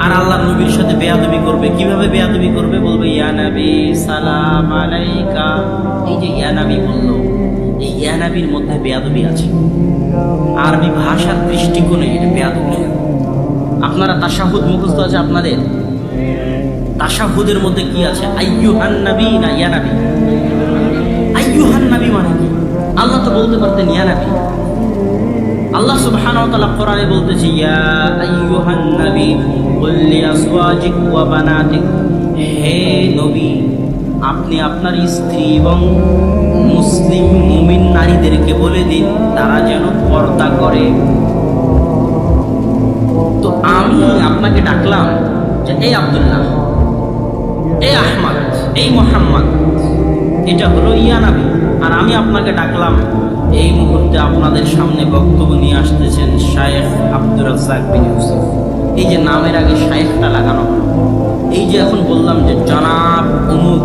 আর আল্লাহর নবীর সাথে বেয়াদবি করবে। কিভাবে বেয়াদবি করবে? বলবে ইয়া নবী সালাম আলাইকা। এই যে ইয়া নবী বললো, এই ইয়া নবীর মধ্যে বেয়াদবি আছে। আরবি ভাষার দৃষ্টিকোণে এটা বেয়াদবি। আপনারা তাশাহুদ মুখস্থ আছে আপনাদের? তাশাহুদের মধ্যে কি আছে? আইয়ুহান নবী না ইয়া নবী? আইয়ুহান নবী মানে কি? আল্লাহ তো বলতে পারতেন ইয়া নবী। আল্লাহ সুবহানাহু ওয়া তাআলা কোরআনে বলতেছে ইয়া আইয়ুহান নবী কুল লিআজওয়াজিক ওয়া বানাতিক। হে নবী, আপনি আপনার স্ত্রী এবং মুসলিম মুমিন নারীদেরকে বলে দিন তারা যেন পর্দা করে। তো আমি আপনাকে ডাকলাম যে এই আব্দুল্লাহ, এই আহমদ, এই মোহাম্মদ, এটা হলো ইয়া নবী। আর আমি আপনাকে ডাকলাম, এই মুহূর্তে আপনাদের সামনে বক্তব্য নিয়ে আসতেছেন শায়েখ আব্দুর রাজ্জাক বিন ইউসুফ। এই যে নামের আগে শায়েখটা লাগানো হলো, এই যে এখন বললাম যে জনাব অমুক,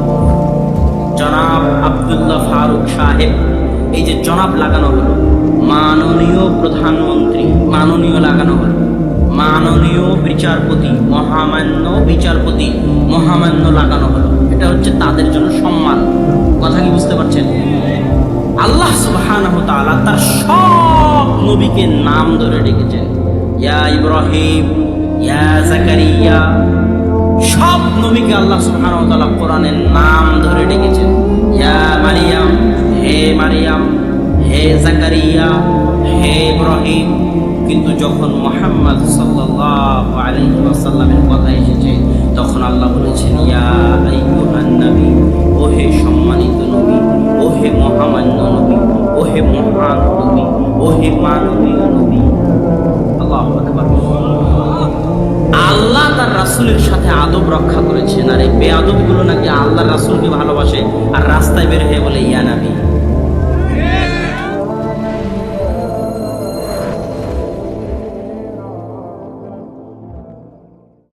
জনাব আব্দুল্লাহ ফারুক সাহেব, এই যে জনাব লাগানো হলো, মাননীয় প্রধানমন্ত্রী মাননীয় লাগানো হলো, মাননীয় বিচারপতি, মহামান্য বিচারপতি, মহামান্য লাগানো হলো। এটা হচ্ছে তাদের জন্য সম্মান। কথা কি বুঝতে পারছেন? আল্লাহ সুবহানাহু ওয়া তাআলা তার সব নবীকে নাম ধরে ডেকেছেন, ইয়া ইব্রাহিম, ইয়া জাকারিয়া। সব নবীকে আল্লাহ সুবহানাহু ওয়া তাআলা কোরআনের নাম ধরে ডেকেছেন, ইয়া মারিয়াম, হে মারিয়াম, হে জাকারিয়া, হে ইব্রাহিম। কিন্তু যখন মুহাম্মদ সাল্লাল্লাহু আলাইহি ওয়াসাল্লামের কথা এসেছে, তখন আল্লাহ বলেছেন ইয়া আইয়ুহান নবী, ও হে সম্মানিত নবী, ও হে মহামান্য নবী, ও হে মহান নবী, ও হে মানবীয় নবী। আল্লাহু আকবার। আল্লাহ তার রাসূলের সাথে আদব রক্ষা করেছেন। আর এই বেয়াদবগুলো নাকি আল্লাহর রাসূলকে ভালোবাসে আর রাস্তায় বের হয়ে বলে ইয়া নবী।